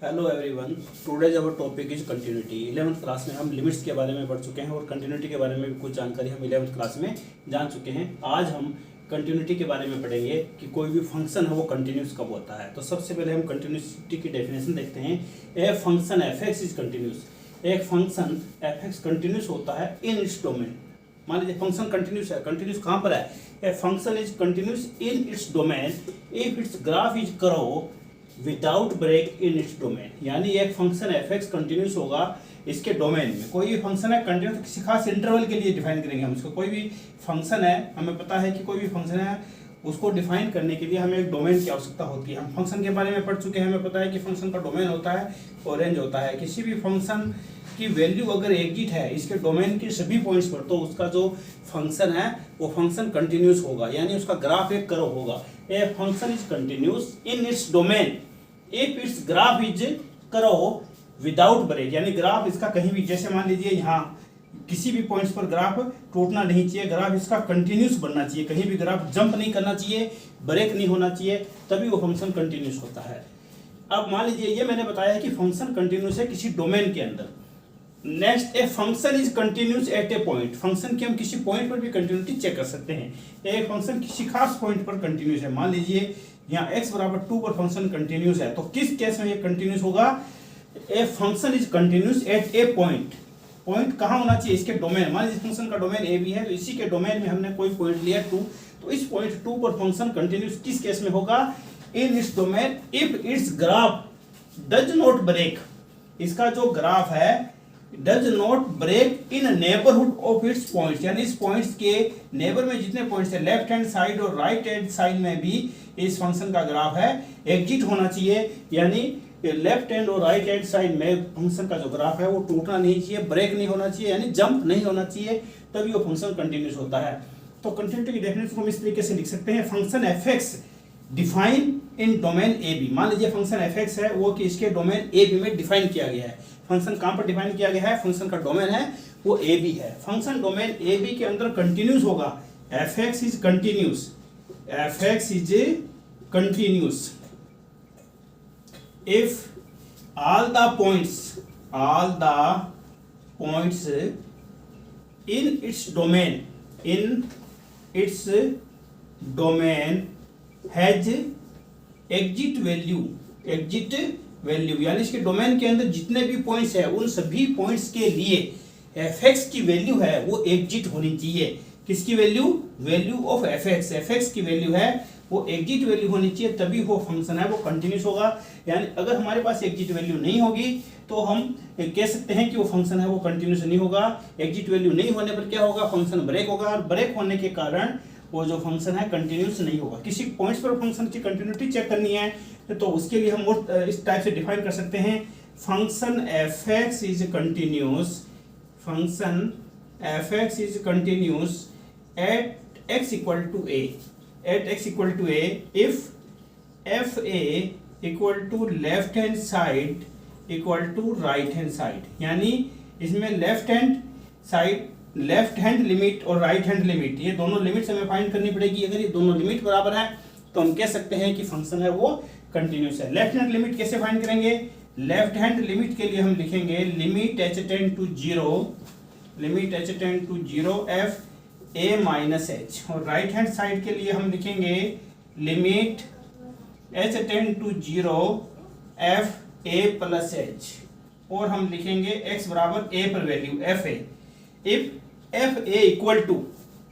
Hello everyone, today's our topic is continuity. 11th class में हम limits के बारे में पढ़ चुके हैं और कंटिन्यूटी के बारे में भी कुछ जानकारी हम 11th क्लास में जान चुके हैं। आज हम कंटिन्यूटी के बारे में पढ़ेंगे कि कोई भी फंक्शन है वो कंटिन्यूस कब होता है। तो सबसे पहले हम कंटिन्यूटी की डेफिनेशन देखते हैं। A function F X is continuous. एक फंक्शन एफ एक्स कंटिन्यूस होता है इन इट्स डोमेन। मान लीजिए फंक्शन कंटिन्यूस है, कंटिन्यूस कहाँ पर है? A function is continuous in its domain if its graph is curve without break in its domain. यानी एक फंक्शन एफ एक्स कंटिन्यूस होगा इसके डोमेन में। कोई भी फंक्शन है कंटिन्यूस तो किसी खास इंटरवल के लिए डिफाइन करेंगे हम इसको। कोई भी फंक्शन है, हमें पता है कि कोई भी फंक्शन है, उसको डिफाइन करने के लिए हमें एक डोमेन की आवश्यकता होती है। हम फंक्शन के बारे में पढ़ चुके हैं, हमें पता है कि फंक्शन का डोमेन होता है और रेंज होता है। किसी भी फंक्शन की वैल्यू अगर एग्जिट है इसके डोमेन के सभी पॉइंट्स पर, तो उसका जो फंक्शन है वो फंक्शन कंटिन्यूस होगा, यानी उसका ग्राफ एक कर्व होगा। A function is continuous in its domain if its graph is curve without break. यानी ग्राफ इसका कहीं भी, जैसे मान लीजिए यहाँ किसी भी पॉइंट्स पर ग्राफ टूटना नहीं चाहिए, ग्राफ इसका कंटिन्यूस बनना चाहिए, कहीं भी ग्राफ जंप नहीं करना चाहिए, ब्रेक नहीं होना चाहिए, तभी वो फंक्शन कंटिन्यूस होता है। अब मान लीजिए ये मैंने बताया है कि फंक्शन कंटिन्यूस है किसी डोमेन के अंदर। Next, A function is continuous eight A point. Function की हम किसी पॉइंट पर भी कंटिन्यूटी चेक कर सकते हैं। एक फंक्शन किसी खास पॉइंट पर कंटिन्यूस है, मान लीजिए यहाँ x बराबर 2 पर फंक्शन कंटिन्यूस है, तो किस केस में ये कंटिन्यूस होगा? A function is continuous eight A point. Point कहाँ होना चाहिए? इसके डोमेन। मान लीजिए फंक्शन का डोमेन ए बी है, तो इसी के डोमेन में हमने कोई पॉइंट लिया 2, तो इस पॉइंट 2 पर फंक्शन कंटिन्यूस किस केस में होगा? In its domain if its graph does not break. इसका जो ग्राफ है does not break in neighbourhood of its points, यानी इस पॉइंट्स के नेबर में जितने पॉइंट्स है, लेफ्ट हैंड साइड और राइट हैंड साइड में भी इस फंक्शन का ग्राफ है एग्जिट होना चाहिए। यानी लेफ्ट हैंड और राइट हैंड साइड में फंक्शन का जो ग्राफ है वो टूटना नहीं चाहिए, ब्रेक नहीं होना चाहिए, यानी जंप नहीं होना चाहिए, तभी वो फंक्शन कंटिन्यूस होता है। तो कंटिन्यूटी की डेफिनेशन को हम इस तरीके से लिख सकते हैं। Function F X define in domain A B. मान लीजिए फंक्शन एफ एक्स है वो कि इसके डोमेन ए बी में डिफाइन किया गया है। फंक्शन कहाँ पर डिफाइन किया गया है? फंक्शन का डोमेन है वो ए बी है। फंक्शन डोमेन ए बी के अंदर कंटिन्यूस होगा। F X is continuous, F X is continuous if all the points in its domain has exit value, यानी इसके डोमेन के अंदर जितने भी पॉइंट्स है उन सभी पॉइंट्स के लिए एफ एक्स की वैल्यू है वो एग्जिट होनी चाहिए। किसकी value? Value of F x. F x की वैल्यू है वो एग्जिट वैल्यू होनी चाहिए, तभी वो फंक्शन है वो कंटिन्यूस होगा। यानी अगर हमारे पास एग्जिट वैल्यू नहीं होगी तो हम कह सकते हैं कि वो फंक्शन है वो कंटिन्यूस नहीं होगा। एग्जिट वैल्यू नहीं होने पर क्या होगा? फंक्शन ब्रेक होगा, और ब्रेक होने के कारण वो जो फंक्शन है कंटिन्यूस नहीं होगा। किसी पॉइंट्स पर फंक्शन की कंटिन्यूटी चेक करनी है तो उसके लिए हम और इस टाइप से डिफाइन कर सकते हैं। Function F X is continuous, function F X is continuous at X equal to A, at x equal to a if f a equal to left hand side equal to right hand side। यानी इसमें left hand side, left hand limit और right hand limit, ये दोनों limits हमें find करनी पड़ेगी। अगर ये दोनों लिमिट बराबर है तो हम कह सकते हैं कि फंक्शन है वो कंटिन्यूस है। लेफ्ट हैंड लिमिट कैसे फाइंड करेंगे? लेफ्ट हैंड लिमिट के लिए हम लिखेंगे limit h tend to 0, limit h tend to 0 f a minus H, और राइट हैंड साइड के लिए हम लिखेंगे limit h tend to 0 f a plus H, और हम लिखेंगे x बराबर a पर value f a। If f a equal to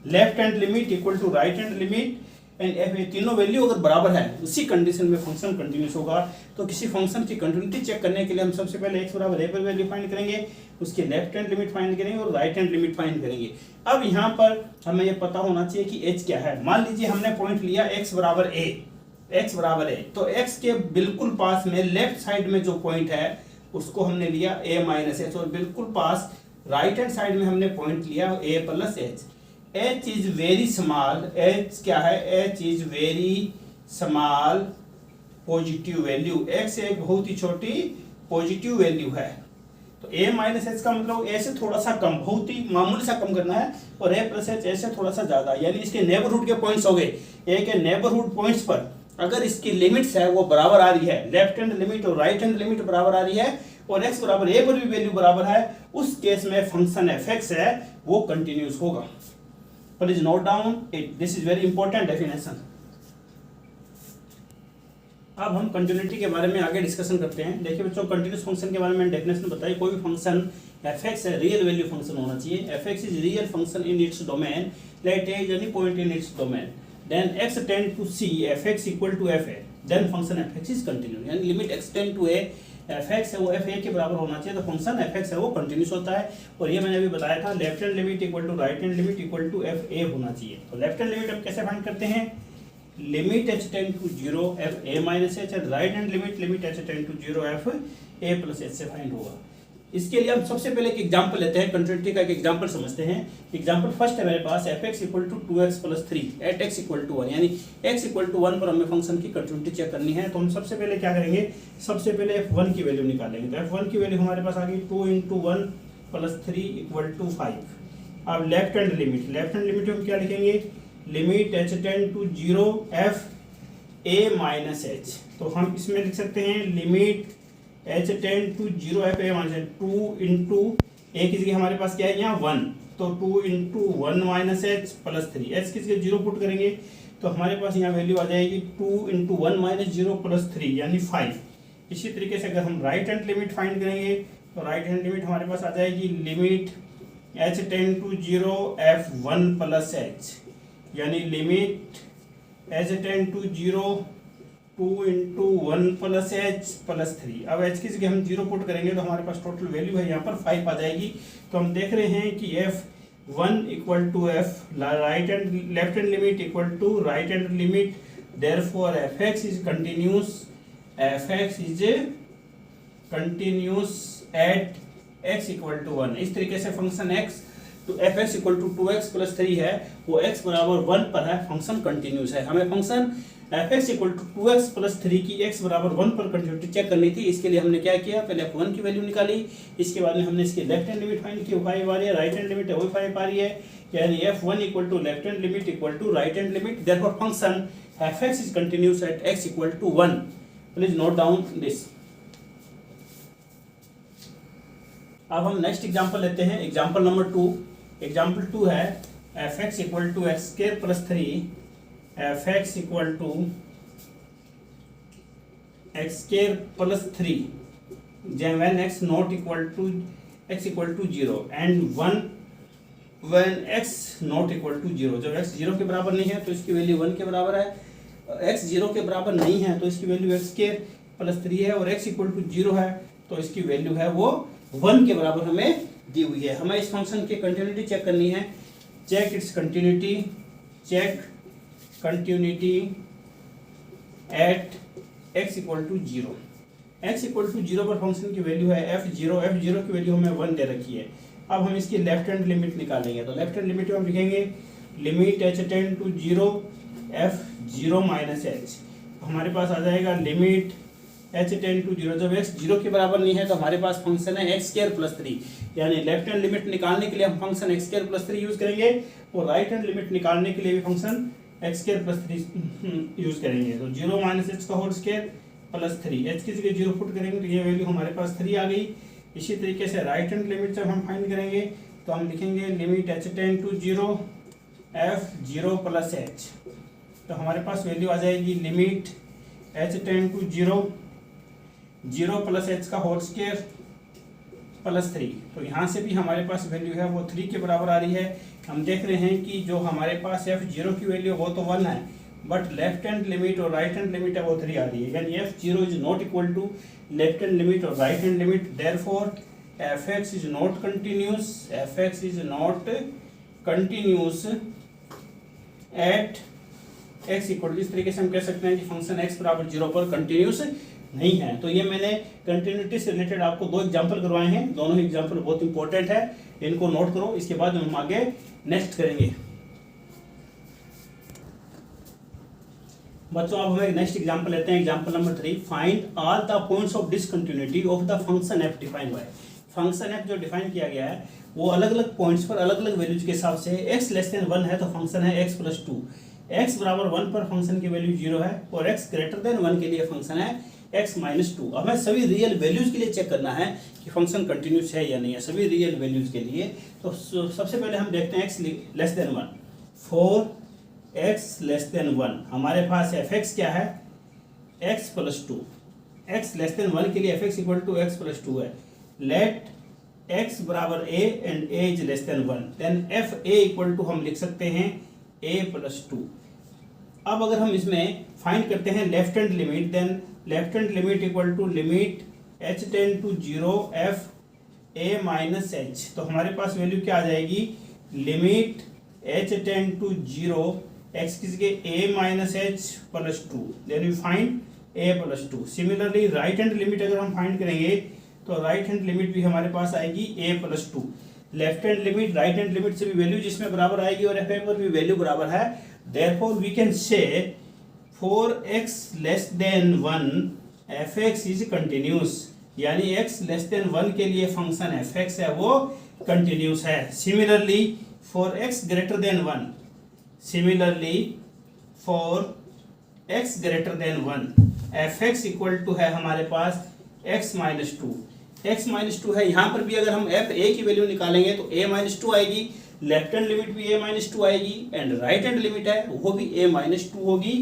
left hand limit equal to right hand limit and f a तीनों वैल्यू अगर बराबर है, उसी कंडीशन में फंक्शन कंटिन्यूस होगा। तो किसी फंक्शन की कंटिन्यूटी चेक करने के लिए हम सबसे पहले x बराबर a पर वैल्यू फाइंड करेंगे, उसकी लेफ्ट हैंड लिमिट फाइंड करेंगे और राइट हैंड लिमिट फाइंड करेंगे। अब यहाँ पर हमें ये पता होना चाहिए कि h क्या है। मान लीजिए हमने पॉइंट लिया x बराबर a, x बराबर a, तो x के बिल्कुल पास में लेफ्ट साइड में जो पॉइंट है उसको हमने लिया a माइनस एच, और बिल्कुल पास राइट हैंड साइड में हमने पॉइंट लिया a plus H. h is very small, h क्या है? h is very small positive value, x एक बहुत ही छोटी पॉजिटिव वैल्यू है। तो a माइनस एच का मतलब a से थोड़ा सा कम, बहुत ही मामूली सा कम करना है, और a प्लस एच से थोड़ा सा ज्यादा, यानी इसके नेबरहुड के पॉइंट्स हो गए। a के नेबरहुड पॉइंट्स पर अगर इसकी लिमिट्स है वो बराबर आ रही है, लेफ्ट हैंड लिमिट और राइट हैंड लिमिट बराबर आ रही है और x बराबर a पर भी वैल्यू बराबर है, उस केस में फंक्शन fx है वो कंटिन्यूस होगा। Please note down it, this is very important definition. अब हम कंटिन्यूटी के बारे में आगे डिस्कशन करते हैं। देखिए बच्चों, कंटिन्यूस फंक्शन के बारे में डेफिनेशन बताइए। कोई भी फंक्शन fx है रियल वैल्यू फंक्शन होना चाहिए। fx is real function in its domain, let a is any point in its domain, then x tend to c fx equal to fa, then function fx is continuous. यानी limit x tend to a, fx है वो fa के बराबर होना चाहिए, तो function fx है वो कंटिन्यूस होता है। और ये मैंने अभी बताया था, left hand limit equal to right hand limit equal to fa होना चाहिए। तो लेफ्ट हैंड लिमिट हम कैसे फाइंड करते हैं, limit h tend to 0 f a minus h, और right hand limit h tend to 0 f a plus h से find होगा। इसके लिए हम सबसे पहले एक एग्जांपल लेते हैं, कंटिन्यूटी का एक एग्जांपल समझते हैं। एग्जांपल फर्स्ट है मेरे पास fx equal to 2x plus 3 at x equal to 1, यानी x इक्वल टू 1 पर हमें फंक्शन की कंटिन्यूटी चेक करनी है। तो हम सबसे पहले क्या करेंगे, सबसे पहले f1 की वैल्यू निकालेंगे। तो f1 की वैल्यू हमारे पास आ गई 2 × 1 प्लस 3 इक्वल टू 5। अब लेफ्ट हैंड लिमिट हम क्या लिखेंगे, limit h tend to 0 f a minus h। तो हम इसमें लिख सकते हैं limit h tend to 0 f a minus 2 into a की जगह हमारे पास क्या है यहाँ 1, तो 2 into 1 minus h plus 3, h की जगह 0 पुट करेंगे तो हमारे पास यहाँ वैल्यू आ जाएगी 2 इंटू 1 माइनस 0 प्लस 3 यानी 5। इसी तरीके से अगर हम राइट हैंड लिमिट फाइंड करेंगे तो राइट हैंड लिमिट हमारे पास आ जाएगी limit h tend to 0 f 1 plus h, यानी limit h tend to 0 2 into 1 plus h plus 3। अब h की जगह हम 0 पुट करेंगे तो हमारे पास टोटल वैल्यू है यहाँ पर 5 आ जाएगी। तो हम देख रहे हैं कि f1 equal to f right hand left hand limit equal to right hand limit, therefore fx is continuous, fx is continuous at x equal to 1। इस तरीके से फंक्शन x तो fx equal to 2x plus 3 है, वो x बराबर 1 पर है, function continuous है। हमें function fx equal to 2x plus 3 की x बराबर 1 पर कंटिन्यूटी चेक करनी थी। इसके लिए हमने क्या किया, पहले f1 की वैल्यू निकाली, इसके बाद में हमने इसकी लेफ्ट हैंड लिमिट फाइंड की, 5 आ रही है, राइट हैंड लिमिट है वो 5 आ रही है, यानी f1 equal to left hand limit equal to right hand limit, therefore function fx is continuous at x equal to 1। Please note down this. अब हम नेक्स्ट एग्जांपल लेते हैं, एग्जांपल नंबर 2। एग्जाम्पल 2 है fx equal to X square plus 3 fx equal to X square plus 3 when x not equal to x equal to 0 and 1 when x not equal to 0। जब x 0 के बराबर नहीं है तो इसकी वैल्यू 1 के बराबर है, x 0 के बराबर नहीं है तो इसकी वैल्यू एक्स स्क्वायर प्लस 3 है, और x इक्वल टू 0 है तो इसकी वैल्यू है वो 1 के बराबर हमें दी हुई है। हमें इस फंक्शन की कंटिन्यूटी चेक करनी है। Check its continuity, check continuity at x equal to 0। x equal to 0 पर फंक्शन की वैल्यू है f0 की वैल्यू हमें 1 दे रखी है। अब हम इसकी लेफ्ट हैंड लिमिट निकालेंगे, तो लेफ्ट हैंड लिमिट में हम लिखेंगे limit h tend to 0 f0 minus h। हमारे पास आ जाएगा लिमिट h टेंड टू 0, जब x 0 के बराबर नहीं है तो हमारे पास फंक्शन है x स्क्वायर प्लस 3, यानी लेफ्ट हैंड लिमिट निकालने के लिए हम function x square plus 3 use करेंगे, और राइट हैंड लिमिट निकालने के लिए भी function x square plus 3 use करेंगे। तो 0 माइनस h का होल स्क्वायर प्लस 3, h की जगह 0 पुट करेंगे तो ये वैल्यू हमारे पास 3 आ गई। इसी तरीके से राइट हैंड लिमिट जब हम फाइंड करेंगे तो हम लिखेंगे limit h tend to 0 f0 plus h। तो हमारे पास वैल्यू आ जाएगी limit h tend to 0 plus h का होल स्क्वायर प्लस 3। तो यहाँ से भी हमारे पास वैल्यू है वो 3 के बराबर आ रही है। हम देख रहे हैं कि जो हमारे पास f0 की वैल्यू वो तो 1 है, बट लेफ्ट हैंड लिमिट और राइट हैंड लिमिट है वो 3 आ रही है, यानी f0 is not equal to left hand limit और right hand limit, therefore fx is not continuous, fx is not continuous at x equal to. इस तरीके से हम कह सकते हैं कि फंक्शन x बराबर 0 पर कंटिन्यूस नहीं है। तो ये मैंने कंटिन्यूटी से रिलेटेड आपको 2 एग्जांपल करवाए हैं, दोनों ही एग्जांपल बहुत इंपॉर्टेंट है, इनको नोट करो। इसके बाद हम आगे नेक्स्ट करेंगे। बच्चों अब हम एक नेक्स्ट एग्जांपल लेते हैं, example number 3। Find all the points of discontinuity of the function f defined by. Function f जो डिफाइन किया गया है वो अलग अलग पॉइंट्स पर अलग अलग वैल्यूज के हिसाब से x लेस देन 1 है तो फंक्शन है x प्लस 2, x बराबर 1 पर फंक्शन की वैल्यू 0 है और x ग्रेटर देन 1 के लिए फंक्शन है x माइनस 2। हमें सभी रियल वैल्यूज के लिए चेक करना है कि फंक्शन कंटिन्यूस है या नहीं है, सभी रियल वैल्यूज के लिए। तो सबसे पहले हम देखते हैं x less than 1। For x less than 1 हमारे पास fx क्या है, x plus 2। x less than 1 के लिए fx equal to x plus 2 है। लेट x बराबर a and a is less than 1, then f a equal to हम लिख सकते हैं a प्लस 2। अब अगर हम इसमें फाइंड करते हैं left hand limit, then left hand limit equal to limit h tend to 0 f a minus h। तो हमारे पास वैल्यू क्या आ जाएगी, limit h tend to 0 x की जगह a minus h plus 2, then you find a plus 2। Similarly right hand limit अगर हम फाइंड करेंगे तो राइट हैंड लिमिट भी हमारे पास आएगी a plus 2। Left hand limit right hand limit से भी वैल्यू जिसमें बराबर आएगी और f पर भी वैल्यू बराबर है। Therefore we can say for x less than 1 fx is continuous, यानी x लेस देन 1 के लिए फंक्शन fx है वो कंटिन्यूस है। Similarly for x greater than 1, similarly for x greater than 1 fx equal to है हमारे पास x माइनस 2। x माइनस 2 है, यहाँ पर भी अगर हम f a की वैल्यू निकालेंगे तो a माइनस 2 आएगी, लेफ्ट हैंड लिमिट भी a माइनस 2 आएगी एंड राइट हैंड लिमिट है वो भी a माइनस 2 होगी।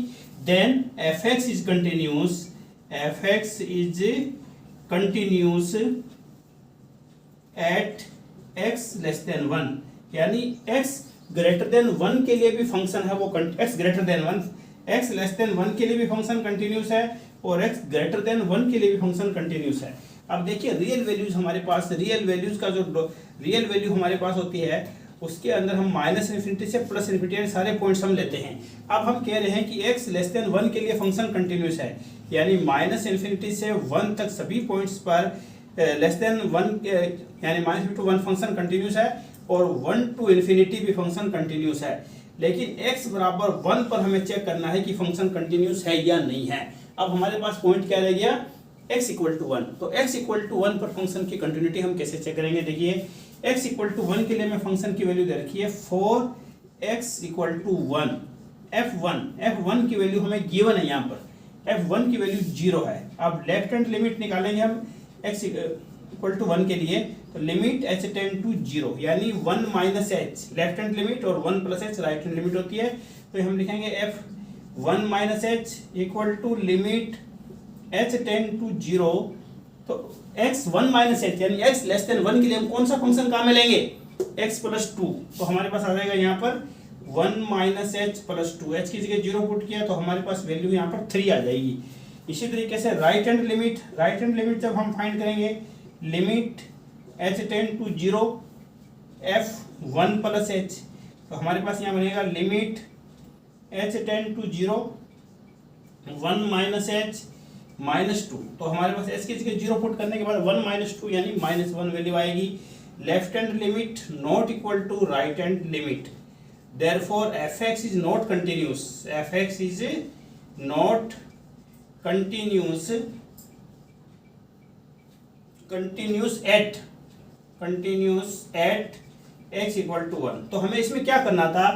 Then fx is continuous, fx is continuous at x less than 1, यानी x ग्रेटर देन 1 के लिए भी फंक्शन है वो x greater than 1, x less than 1 के लिए भी फंक्शन कंटिन्यूस है और x ग्रेटर देन 1 के लिए भी फंक्शन कंटिन्यूस है। अब देखिए रियल वैल्यूज हमारे पास, रियल वैल्यूज का जो रियल वैल्यू हमारे पास होती है उसके अंदर हम माइनस इन्फिनिटी से प्लस इन्फिनिटी सारे पॉइंट्स हम लेते हैं। अब हम कह रहे हैं कि x लेस देन 1 के लिए फंक्शन कंटिन्यूस है, यानी माइनस इन्फिनिटी से 1 तक सभी पॉइंट्स पर लेस देन 1 यानी माइनस टू 1 फंक्शन कंटिन्यूस है और 1 टू इन्फिनिटी भी फंक्शन कंटिन्यूस है। लेकिन x बराबर 1 पर हमें चेक करना है कि फंक्शन कंटिन्यूस है या नहीं है। अब हमारे पास पॉइंट क्या रह गया, x इक्वल टू 1। तो x इक्वल टू 1 पर फंक्शन की कंटिन्यूटी हम कैसे चेक करेंगे, देखिए x इक्वल टू 1 के लिए मैं फंक्शन की वैल्यू दे रखी है for x equal to 1 f1 की वैल्यू हमें गिवन है, यहाँ पर f1 की वैल्यू 0 है। अब लेफ्ट हैंड लिमिट निकालेंगे हम x इक्वल टू 1 के लिए, तो लिमिट h टेंड टू 0 यानी 1 minus h left hand limit और 1 plus h right hand limit होती है। तो हम लिखेंगे f1 minus h equal to limit h tend to 0। तो x 1 माइनस h यानी x लेस देन 1 के लिए हम कौन सा फंक्शन कहाँ में लेंगे, x प्लस 2। तो हमारे पास आ जाएगा यहाँ पर 1 माइनस h प्लस 2, h की जगह 0 पुट किया तो हमारे पास वैल्यू यहाँ पर 3 आ जाएगी। इसी तरीके से राइट हैंड लिमिट जब हम फाइंड करेंगे, limit h tend to 0 f1 plus h, तो हमारे पास यहाँ बनेगा limit h tend to 0 1 minus h minus 2। तो हमारे पास h की जगह 0 पुट करने के बाद 1 माइनस 2 यानी माइनस 1 वैल्यू आएगी। Left hand limit not equal to right hand limit, therefore fx is not continuous, fx is not continuous at x equal to 1। तो हमें इसमें क्या करना था,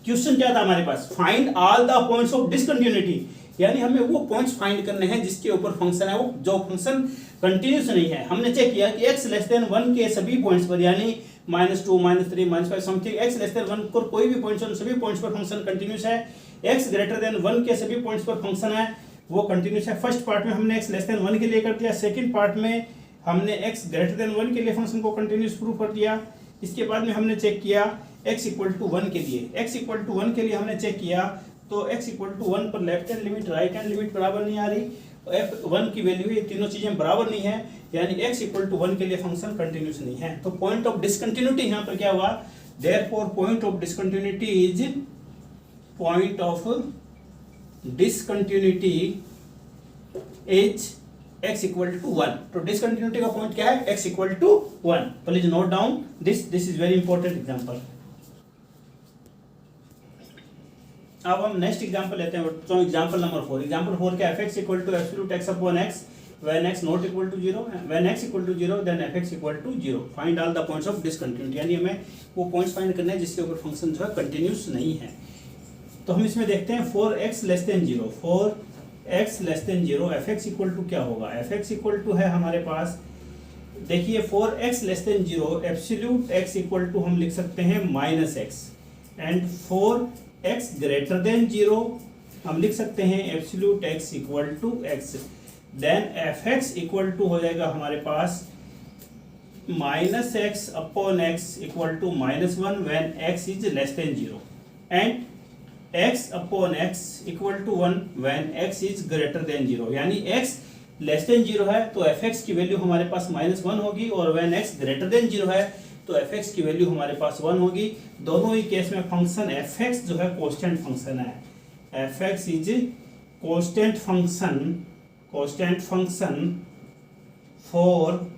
क्वेश्चन क्या था हमारे पास, find all the points of discontinuity, यानी हमें वो पॉइंट्स फाइंड करने हैं जिसके ऊपर फंक्शन है वो जो फंक्शन कंटिन्यूस नहीं है। हमने चेक किया कि x लेस देन 1 के सभी पॉइंट्स पर यानी -2 -3 -5 समथिंग x लेस देन 1 पर कोई भी पॉइंट्स, उन सभी पॉइंट्स पर फंक्शन कंटिन्यूस है। x ग्रेटर देन 1 के सभी पॉइंट्स पर फंक्शन है वो कंटिन्यूस है। फर्स्ट पार्ट में हमने x लेस देन 1 के लिए कर दिया, सेकंड पार्ट में हमने x ग्रेटर देन 1 के लिए फंक्शन को कंटिन्यूस प्रूव कर दिया। इसके बाद में हमने चेक किया x इक्वल टू 1 के लिए, x इक्वल टू 1 के लिए हमने चेक किया तो x इक्वल टू 1 पर left hand limit right hand limit बराबर नहीं आ रही, तो f1 की वैल्यू ये तीनों चीजें बराबर नहीं है, यानी x इक्वल टू 1 के लिए फंक्शन कंटिन्यूस नहीं है। तो पॉइंट ऑफ डिसकंटिन्यूटी यहाँ पर क्या हुआ, therefore point of discontinuity is x equal to 1। तो डिसकंटिन्यूटी का पॉइंट क्या है, x equal to 1। Please note down this is very important example. अब हम नेक्स्ट एग्जांपल लेते हैं, तो एग्जांपल नंबर 4। एग्जांपल 4 क्या है, fx equal to absolute x upon x when x not equal to 0, when x equal to 0 then fx equal to 0। Find all the points of discontinuity, यानी हमें वो points find करने हैं जिसके ऊपर function जो है कंटिन्यूस नहीं है। तो हम इसमें देखते हैं 4x less than 0, 4x less than 0 fx equal to क्या होगा, fx इक्वल टू है हमारे पास, देखिए 4x less than 0 absolute x equal to हम लिख सकते हैं -x, and 4x greater than 0 हम लिख सकते हैं absolute x equal to x, then fx equal to हो जाएगा हमारे पास -x upon x equal to -1 when x is less than 0 and x upon x equal to 1 when x is greater than 0, यानी x less than 0 है तो fx की value हमारे पास -1 होगी, और व्हेन x ग्रेटर देन 0 है तो fx की वैल्यू हमारे पास 1 होगी। दोनों ही केस में फंक्शन fx जो है कांस्टेंट फंक्शन है, fx is constant function for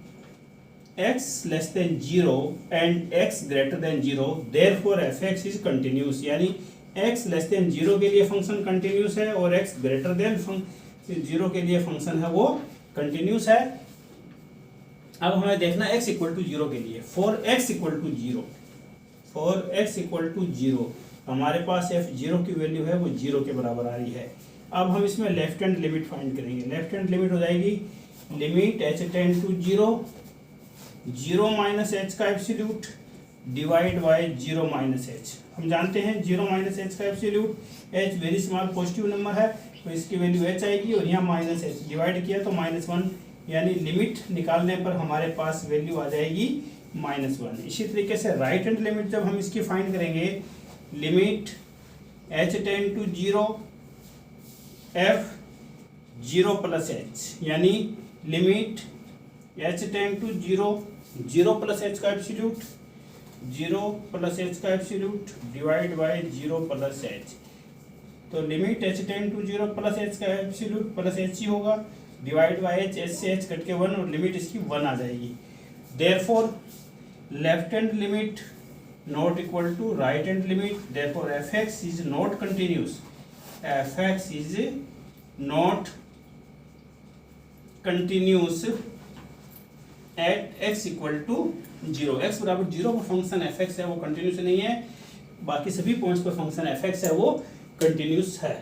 x less than 0 and x greater than 0, therefore fx is continuous, यानी x less than 0 के लिए फंक्शन कंटिन्यूस है और x greater than 0 के लिए फंक्शन है वो कंटिन्यूस है। अब हमें देखना x इक्वल टू 0 के लिए, for x इक्वल टू 0 हमारे पास f0 की वैल्यू है वो 0 के बराबर आ रही है। अब हम इसमें लेफ्ट हैंड लिमिट फाइंड करेंगे, लेफ्ट हैंड लिमिट हो जाएगी limit h tend to 0 minus h का absolute divide by 0 minus h। हम जानते हैं 0 माइनस h का absolute, h very small positive number है तो इसकी वैल्यू h आएगी, और यहाँ माइनस h डिवाइड किया तो -1, यानी लिमिट निकालने पर हमारे पास वैल्यू आ जाएगी -1। इसी तरीके से राइट हैंड लिमिट जब हम इसकी फाइंड करेंगे, limit h tend to 0 f0 plus h, यानी limit h tend to 0 plus h का एब्सोल्यूट, 0 प्लस h का absolute divide by 0 plus h, तो limit h tend to 0 plus h का absolute plus h ही होगा, divide by h, h से h cut के 1 और लिमिट इसकी 1 आ जाएगी। Therefore left hand limit not equal to right hand limit, therefore fx is not continuous, fx is not continuous at x equal to 0, x बराबर 0 पर function fx है वो कंटिन्यूस नहीं है, बाकी सभी पॉइंट्स पर फंक्शन fx है वो कंटिन्यूस है।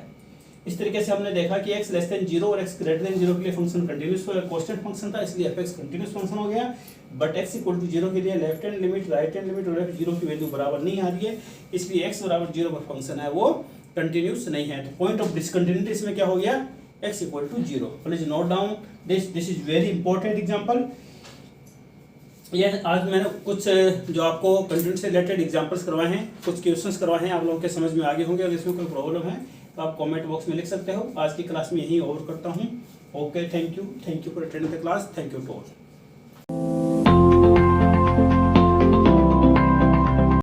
इस तरीके से हमने देखा कि x लेस देन 0 और x ग्रेटर देन 0 के लिए फंक्शन कंटिन्यूस कांस्टेंट फंक्शन था, इसलिए fx कंटिन्यूस फंक्शन हो गया, बट x इक्वल टू 0 के लिए left hand limit, right hand limit और f0 की वैल्यू बराबर नहीं आ रही है, इसलिए x बराबर 0 पर फंक्शन है वो कंटिन्यूस नहीं है। तो पॉइंट ऑफ डिसकंटिन्यूटी इसमें क्या हो गया, x equal to 0। Please note down this is very important example. ये आज मैंने कुछ जो आपको कंटेंट से रिलेटेड एग्जांपल्स करवाए हैं, कुछ क्वेश्चंस करवाए हैं, आप लोगों के समझ में आगे होंगे। अगर इसमें कोई प्रॉब्लम है तो आप कमेंट बॉक्स में लिख सकते हो। आज की क्लास में यही ओवर करता हूँ। Okay, thank you for attending the class, thank you to all.